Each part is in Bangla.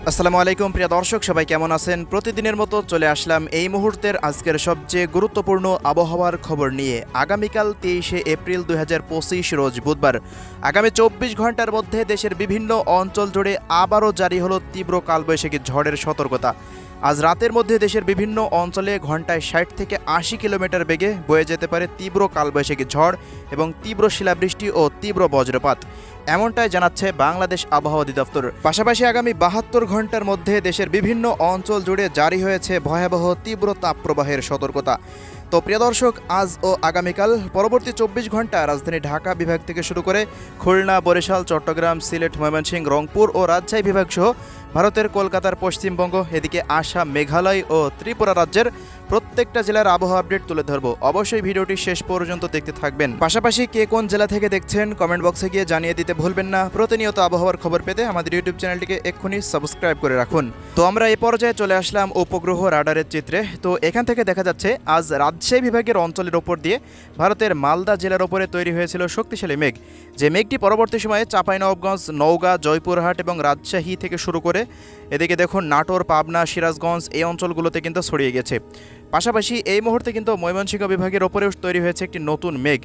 আসসালামু আলাইকুম প্রিয় দর্শক, সবাই কেমন আছেন? প্রতিদিনের মতো চলে আসলাম এই মুহূর্তের আজকের সবচেয়ে গুরুত্বপূর্ণ আবহাওয়ার খবর নিয়ে। আগামীকাল 23শে এপ্রিল 2025 রোজ বুধবার। আগামী 24 ঘন্টার মধ্যে দেশের বিভিন্ন অঞ্চল জুড়ে আবারও জারি হলো তীব্র কালবৈশাখী ঝড়ের সতর্কতা। আজ রাতের মধ্যে দেশের বিভিন্ন অঞ্চলে ঘন্টায় 60 থেকে 80 কিলোমিটার বেগে বয়ে যেতে পারে তীব্র কালবৈশাখী ঝড় এবং তীব্র শিলাবৃষ্টি ও তীব্র বজ্রপাত, এমনটাই জানাচ্ছে বাংলাদেশ আবহাওয়া অধিদপ্তর। পাশাপাশি আগামী 72 ঘন্টার মধ্যে দেশের বিভিন্ন অঞ্চল জুড়ে জারি হয়েছে ভয়াবহ তীব্র তাপপ্রবাহের সতর্কতা। তো প্রিয় দর্শক, আজ ও আগামীকাল পরবর্তী 24 ঘন্টা রাজধানী ঢাকা বিভাগ থেকে শুরু করে খুলনা, বরিশাল, চট্টগ্রাম, সিলেট, ময়মনসিংহ, রংপুর ও রাজশাহী বিভাগ সহ ভারতের কলকাতার পশ্চিমবঙ্গ, এদিকে আসাম, মেঘালয় ও ত্রিপুরা রাজ্যের প্রত্যেকটা জেলার আবহাওয়া আপডেট তুলে ধরবো। অবশ্যই ভিডিওটি শেষ পর্যন্ত দেখতে থাকবেন। পাশাপাশি কে কোন জেলা থেকে দেখছেন কমেন্ট বক্সে গিয়ে জানিয়ে দিতে ভুলবেন না। প্রতিনিয়ত আবহাওয়ার খবর পেতে আমাদের ইউটিউব চ্যানেলটিকে এক্ষুনি সাবস্ক্রাইব করে রাখুন। তো আমরা এই পর্যায়ে চলে আসলাম উপগ্রহ রাডারের চিত্রে। তো এখান থেকে দেখা যাচ্ছে আজ রাজশাহী বিভাগের অঞ্চলের ওপর দিয়ে ভারতের মালদা জেলার ওপরে তৈরি হয়েছিল শক্তিশালী মেঘ, যে মেঘটি পরবর্তী সময়ে চাঁপাইনবাবগঞ্জ, নওগাঁ, জয়পুরহাট এবং রাজশাহী থেকে শুরু করে এদিকে দেখুন নাটোর, পাবনা, সিরাজগঞ্জ এই অঞ্চলগুলোতে কিন্তু ছড়িয়ে গেছে। পাশাপাশি এই মুহূর্তে কিন্তু ময়মনসিংহ বিভাগের ওপরেও তৈরি হয়েছে একটি নতুন মেঘ।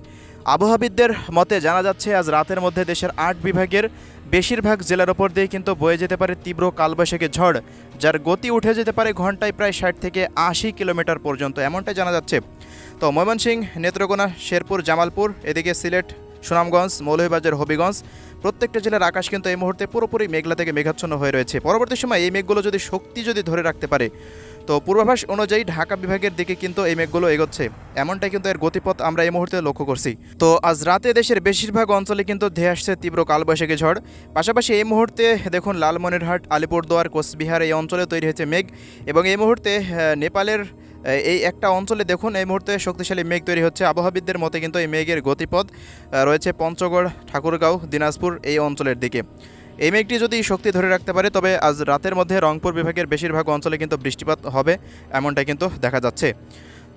আবহাওয়াবিদদের মতে জানা যাচ্ছে আজ রাতের মধ্যে দেশের 8 বিভাগের বেশিরভাগ জেলার ওপর দিয়ে কিন্তু বয়ে যেতে পারে তীব্র কালবৈশাখী ঝড়, যার গতি উঠে যেতে পারে ঘন্টায় প্রায় 60 থেকে 80 কিলোমিটার পর্যন্ত, এমনটাই জানা যাচ্ছে। তো ময়মনসিংহ, নেত্রকোনা, শেরপুর, জামালপুর, এদিকে সিলেট, সুনামগঞ্জ, মৌলভীবাজার, হবিগঞ্জ প্রত্যেকটা জেলার আকাশ কিন্তু এই মুহূর্তে পুরোপুরি মেঘলা থেকে মেঘাচ্ছন্ন হয়ে রয়েছে। পরবর্তী সময় এই মেঘগুলো যদি শক্তি ধরে রাখতে পারে, তো পূর্বাভাস অনুযায়ী ঢাকা বিভাগের দিকে কিন্তু এই মেঘগুলো এগোচ্ছে, এমনটাই কিন্তু এর গতিপথ আমরা এই মুহূর্তে লক্ষ্য করছি। তো আজ রাতে দেশের বেশিরভাগ অঞ্চলে কিন্তু ধেয়ে আসছে তীব্র কালবৈশাখী ঝড়। পাশাপাশি এই মুহূর্তে দেখুন লালমনিরহাট, আলিপুরদুয়ার, কোচবিহার এই অঞ্চলে তৈরি হয়েছে মেঘ, এবং এই মুহূর্তে নেপালের এই একটা অঞ্চলে দেখুন এই মুহূর্তে শক্তিশালী মেঘ তৈরি হচ্ছে। আবহাওয়াবিদদের মতে কিন্তু এই মেঘের গতিপথ রয়েছে পঞ্চগড়, ঠাকুরগাঁও, দিনাজপুর এই অঞ্চলের দিকে। এই মেঘটি যদি শক্তি ধরে রাখতে পারে তবে আজ রাতের মধ্যে রংপুর বিভাগের বেশিরভাগ অঞ্চলে কিন্তু বৃষ্টিপাত হবে, এমনটা কিন্তু দেখা যাচ্ছে।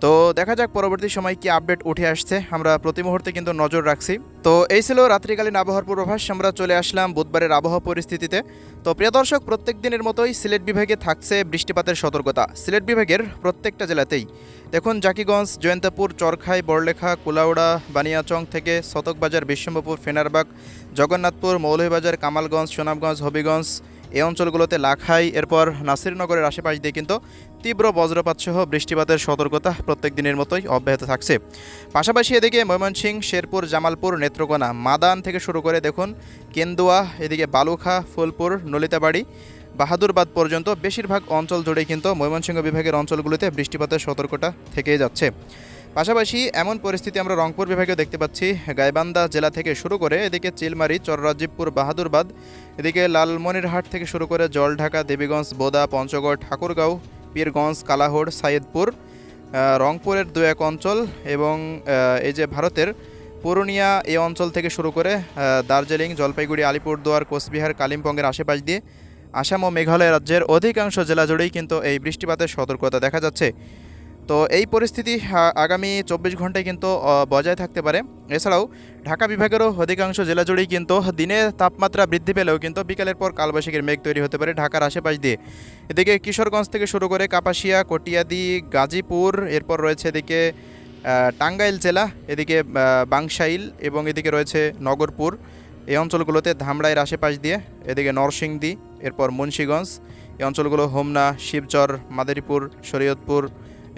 তো দেখা যাক পরবর্তী সময় কি আপডেট উঠে আসছে, আমরা প্রতি মুহূর্তে কিন্তু নজর রাখছি। তো এই ছিল রাত্রিকালীন আবহাওয়ার পূর্বাভাস। আমরা চলে আসলাম বুধবারের আবহাওয়া পরিস্থিতিতে। তো প্রিয় দর্শক, প্রত্যেক দিনের মতোই সিলেট বিভাগে থাকছে বৃষ্টিপাতের সতর্কতা। সিলেট বিভাগের প্রত্যেকটা জেলাতেই দেখুন জাকিগঞ্জ, জয়ন্তপুর, চরখাই, বড়লেখা, কুলাউড়া, বানিয়াচং থেকে শতকবাজার, বিশ্বম্ভরপুর, ফেনারবাগ, জগন্নাথপুর, মৌলভীবাজার, কামালগঞ্জ, সুনামগঞ্জ, হবিগঞ্জ এই অঞ্চলগুলোতে লাখাই, এরপর নাসিরনগরের আশেপাশ দিয়ে কিন্তু তীব্র বজ্রপাত সহ বৃষ্টিপাতের সতর্কতা প্রত্যেক দিনের মতোই অব্যাহত থাকছে। পাশাপাশি এদিকে ময়মনসিংহ, শেরপুর, জামালপুর, নেত্রকোনা, মাদান থেকে শুরু করে দেখুন কেন্দুয়া, এদিকে বালুখা, ফুলপুর, নলিতাবাড়ি, বাহাদুরবাদ পর্যন্ত বেশিরভাগ অঞ্চল জুড়েই কিন্তু ময়মনসিংহ বিভাগের অঞ্চলগুলোতে বৃষ্টিপাতের সতর্কতা থেকেই যাচ্ছে। পাশাপাশি এমন পরিস্থিতি আমরা রংপুর বিভাগেও দেখতে পাচ্ছি। গাইবান্ধা জেলা থেকে শুরু করে এদিকে চিলমারি, চররাজীবপুর, বাহাদুরবাদ, এদিকে লালমনিরহাট থেকে শুরু করে জলঢাকা, দেবীগঞ্জ, বোদা, পঞ্চগড়, ঠাকুরগাঁও, পীরগঞ্জ, কালাহোড়, সাইদপুর, রংপুরের 2-1 অঞ্চল এবং এই যে ভারতের পুরুলিয়া এই অঞ্চল থেকে শুরু করে দার্জিলিং, জলপাইগুড়ি, আলিপুরদুয়ার, কোচবিহার, কালিম্পংয়ের আশেপাশ দিয়ে আসাম ও মেঘালয় রাজ্যের অধিকাংশ জেলা জুড়েই কিন্তু এই বৃষ্টিপাতের সতর্কতা দেখা যাচ্ছে। তো এই পরিস্থিতি আগামী 24 ঘন্টায় কিন্তু বজায় থাকতে পারে। এছাড়াও ঢাকা বিভাগেরও অধিকাংশ জেলা জুড়েই কিন্তু দিনে তাপমাত্রা বৃদ্ধি পেলেও কিন্তু বিকালের পর কালবৈশাখীর মেঘ তৈরি হতে পারে ঢাকার আশেপাশ দিয়ে। এদিকে কিশোরগঞ্জ থেকে শুরু করে কাপাসিয়া, কটিয়াদি, গাজীপুর, এরপর রয়েছে এদিকে টাঙ্গাইল জেলা, এদিকে বাংশাইল এবং এদিকে রয়েছে নগরপুর এই অঞ্চলগুলোতে, ধামরাইয়ের আশেপাশ দিয়ে এদিকে নরসিংদী, এরপর মুন্সীগঞ্জ এই অঞ্চলগুলো, হোমনা, শিবচর, মাদারীপুর, শরীয়তপুর,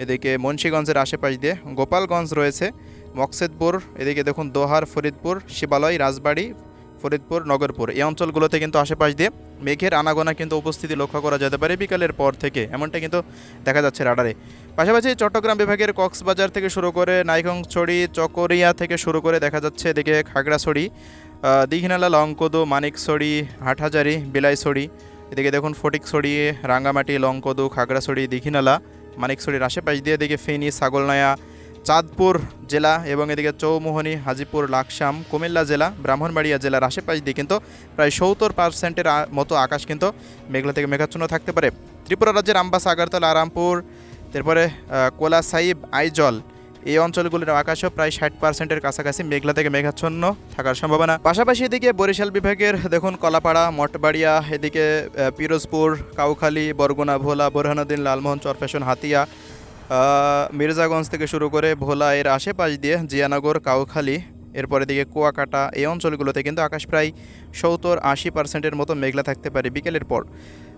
এদিকে মুন্সীগঞ্জের আশেপাশ দিয়ে গোপালগঞ্জ রয়েছে, মকসেদপুর, এদিকে দেখুন দোহার, ফরিদপুর, শিবালয়, রাজবাড়ী, ফরিদপুর, নগরপুর এই অঞ্চলগুলোতে কিন্তু আশেপাশ দিয়ে মেঘের আনাগোনা কিন্তু উপস্থিতি লক্ষ্য করা যেতে পারে বিকালের পর থেকে, এমনটা কিন্তু দেখা যাচ্ছে রাডারে। পাশাপাশি চট্টগ্রাম বিভাগের কক্সবাজার থেকে শুরু করে নাইখংছড়ি, চকরিয়া থেকে শুরু করে দেখা যাচ্ছে এদিকে খাগড়াছড়ি, দীঘিনালা, লংকদু, মানিকছড়ি, হাটহাজারি, বিলাইছড়ি, এদিকে দেখুন ফটিকছড়ি, রাঙ্গামাটি, লংকদু, খাগড়াছড়ি, দীঘিনালা, মানিকছড়ির আশেপাশ দিয়ে এদিকে ফেনী, ছাগলনাইয়া, চাঁদপুর জেলা এবং এদিকে চৌমোহনী, হাজিপুর, লাকসাম, কুমিল্লা জেলা, ব্রাহ্মণবাড়িয়া জেলার আশেপাশ দিয়ে কিন্তু প্রায় 70% মতো আকাশ কিন্তু মেঘলা থেকে মেঘাচ্ছন্ন থাকতে পারে। ত্রিপুরা রাজ্যের আমবাসা, আগারতলা, আরামপুর, তারপরে কোলাসাইব, আইজল এই অঞ্চলগুলির আকাশও প্রায় 60%-এর কাছাকাছি মেঘলা থেকে মেঘাচ্ছন্ন থাকার সম্ভাবনা। পাশাপাশি এদিকে বরিশাল বিভাগের দেখুন কলাপাড়া, মঠবাড়িয়া, এদিকে পিরোজপুর, কাউখালী, বরগুনা, ভোলা, বোরহানুদ্দিন, লালমোহন, চরফ্যাশন, হাতিয়া, মির্জাগঞ্জ থেকে শুরু করে ভোলা এর আশেপাশ দিয়ে জিয়ানগর, কাউখালী, এরপরে দিকে কুয়াকাটা, এই অঞ্চলগুলোতে কিন্তু আকাশ প্রায় 70-80%-এর মতো মেঘলা থাকতে পারে বিকেলের পর।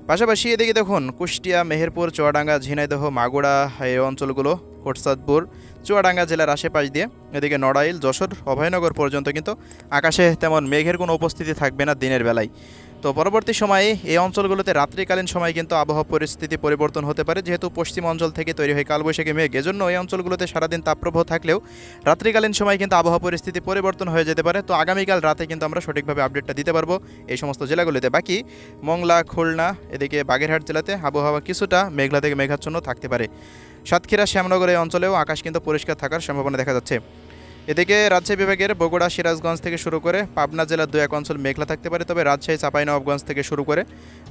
পাশাপাশি এদিকে দেখুন কুষ্টিয়া, মেহেরপুর, চুয়াডাঙ্গা, ঝিনাইদহ, মাগুরা এই অঞ্চলগুলো, কোটসাদপুর, চুয়াডাঙ্গা জেলার আশেপাশ দিয়ে এদিকে নড়াইল, যশোর, অভয়নগর পর্যন্ত কিন্তু আকাশে তেমন মেঘের কোনো উপস্থিতি থাকবে না দিনের বেলায়। তো পরবর্তী সময়ে এই অঞ্চলগুলোতে রাত্রিকালীন সময় কিন্তু আবহাওয়া পরিস্থিতি পরিবর্তন হতে পারে, যেহেতু পশ্চিম অঞ্চল থেকে তৈরি হয় কালবৈশাখী মেঘ। এজন্য এই অঞ্চলগুলোতে সারাদিন তাপপ্রবাহ থাকলেও রাত্রিকালীন সময় কিন্তু আবহাওয়া পরিস্থিতি পরিবর্তন হয়ে যেতে পারে। তো আগামীকাল রাতে কিন্তু আমরা সঠিকভাবে আপডেটটা দিতে পারবো এই সমস্ত জেলাগুলিতে। বাকি মংলা, খুলনা, এদিকে বাগেরহাট জেলাতে আবহাওয়া কিছুটা মেঘলা থেকে মেঘাচ্ছন্ন থাকতে পারে। সাতক্ষীরা, শ্যামনগর এই অঞ্চলেও আকাশ কিন্তু পরিষ্কার থাকার সম্ভাবনা দেখা যাচ্ছে। এদিকে রাজশাহী বিভাগের বগুড়া, সিরাজগঞ্জ থেকে শুরু করে পাবনা জেলার 2-1 অঞ্চল মেঘলা থাকতে পারে। তবে রাজশাহী, চাঁপাইনবাবগঞ্জ থেকে শুরু করে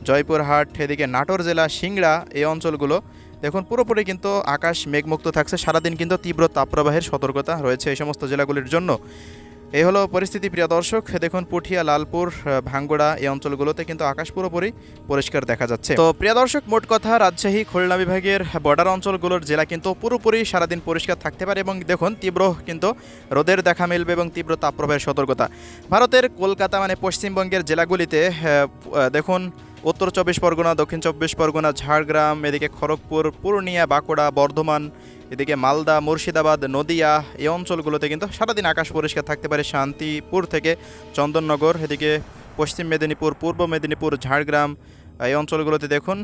জয়পুরহাট, এদিকে নাটোর জেলা, সিংড়া এই অঞ্চলগুলো দেখুন পুরোপুরি কিন্তু আকাশ মেঘমুক্ত থাকছে। সারাদিন কিন্তু তীব্র তাপপ্রবাহের সতর্কতা রয়েছে এই সমস্ত জেলাগুলির জন্য। এই হলো পরিস্থিতি প্রিয় দর্শক। দেখুন পুঠিয়া, লালপুর, ভাঙ্গুড়া এই অঞ্চলগুলোতে কিন্তু আকাশ পুরোপুরি পরিষ্কার দেখা যাচ্ছে। তো প্রিয় দর্শক, মোট কথা রাজশাহী, খুলনা বিভাগের বর্ডার অঞ্চলগুলোর জেলা কিন্তু পুরোপুরি সারাদিন পরিষ্কার থাকতে পারে এবং দেখুন তীব্র কিন্তু রোদের দেখা মিলবে এবং তীব্র তাপপ্রবাহের সতর্কতা। ভারতের কলকাতা মানে পশ্চিমবঙ্গের জেলাগুলিতে দেখুন উত্তর 24 পরগনা, দক্ষিণ 24 পরগনা, ঝাড়গ্রাম, এদিকে খড়গপুর, পূর্ণিয়া, বাঁকুড়া, বর্ধমান, এদিকে মালদা, মুর্শিদাবাদ, নদিয়া এই অঞ্চলগুলোতে কিন্তু সারাদিন আকাশ পরিষ্কার থাকতে পারে। শান্তিপুর থেকে চন্দননগর, এদিকে পশ্চিম মেদিনীপুর, পূর্ব মেদিনীপুর, ঝাড়গ্রাম এই অঞ্চলগুলোতে দেখুন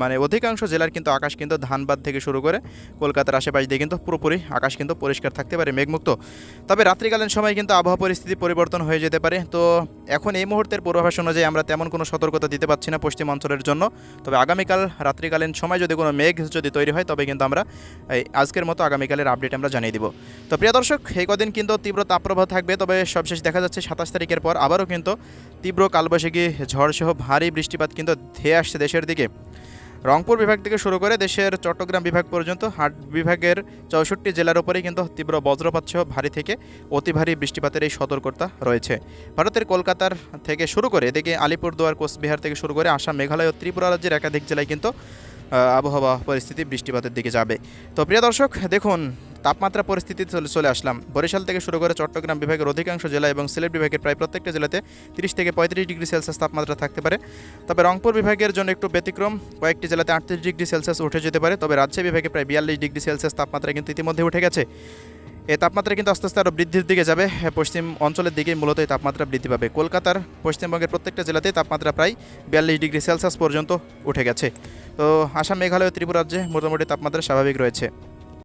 মানে অধিকাংশ জেলার কিন্তু আকাশ কিন্তু ধানবাদ থেকে শুরু করে কলকাতার আশেপাশ দিয়ে কিন্তু পুরোপুরি আকাশ কিন্তু পরিষ্কার থাকতে পারে মেঘমুক্ত। তবে রাত্রিকালীন সময় কিন্তু আবহাওয়া পরিস্থিতি পরিবর্তন হয়ে যেতে পারে। তো এখন এই মুহূর্তের পূর্বাভাস অনুযায়ী আমরা তেমন কোনো সতর্কতা দিতে পারছি না পশ্চিম অঞ্চলের জন্য। তবে আগামীকাল রাত্রিকালীন সময় যদি কোনো মেঘ যদি তৈরি হয় তবে কিন্তু আমরা আজকের মতো আগামীকালের আপডেট আমরা জানিয়ে দিব। তো প্রিয় দর্শক, এই কদিন কিন্তু তীব্র তাপপ্রবাহ থাকবে। তবে সবশেষ দেখা যাচ্ছে 27 তারিখের পর আবারও কিন্তু তীব্র কালবৈশাখী ঝড়সহ ভারী বৃষ্টিপাত কিন্তু ধেয়ে আসছে দেশের দিকে। রংপুর বিভাগ থেকে শুরু করে দেশের চট্টগ্রাম বিভাগ পর্যন্ত 8 বিভাগের 64 জেলার উপরেই কিন্তু তীব্র বজ্রপাত সহ ভারী থেকে অতি ভারী বৃষ্টিপাতের এই সতর্কতা রয়েছে। ভারতের কলকাতার থেকে শুরু করে এদিকে আলিপুরদুয়ার, কোচবিহার থেকে শুরু করে আসাম, মেঘালয় ও ত্রিপুরা রাজ্যের একাধিক জেলায় কিন্তু আবহাওয়া পরিস্থিতি বৃষ্টিপাতের দিকে যাবে। তো প্রিয় দর্শক, দেখুন তাপমাত্রা পরিস্থিতি চলে আসলাম। বরিশাল থেকে শুরু করে চট্টগ্রাম বিভাগের অধিকাংশ জেলা এবং সিলেট বিভাগের প্রায় প্রত্যেকটা জেলাতে 30 থেকে 35 ডিগ্রি সেলসিয়াস তাপমাত্রা থাকতে পারে। তবে রংপুর বিভাগের জন্য একটু ব্যতিক্রম, কয়েকটি জেলাতে 38 ডিগ্রি সেলসিয়াস উঠে যেতে পারে। তবে রাজশাহী বিভাগে প্রায় 42 ডিগ্রি সেলসিয়াস তাপমাত্রা কিন্তু ইতিমধ্যে উঠে গেছে। এই তাপমাত্রা কিন্তু আস্তে আস্তে আরও বৃদ্ধির দিকে যাবে। পশ্চিম অঞ্চলের দিকেই মূলত এই তাপমাত্রা বৃদ্ধি পাবে। কলকাতার পশ্চিমবঙ্গের প্রত্যেকটা জেলাতেই তাপমাত্রা প্রায় 42 ডিগ্রি সেলসিয়াস পর্যন্ত উঠে গেছে। তো আসাম, মেঘালয় ও ত্রিপুরা রাজ্যে মোটামুটি তাপমাত্রা স্বাভাবিক রয়েছে।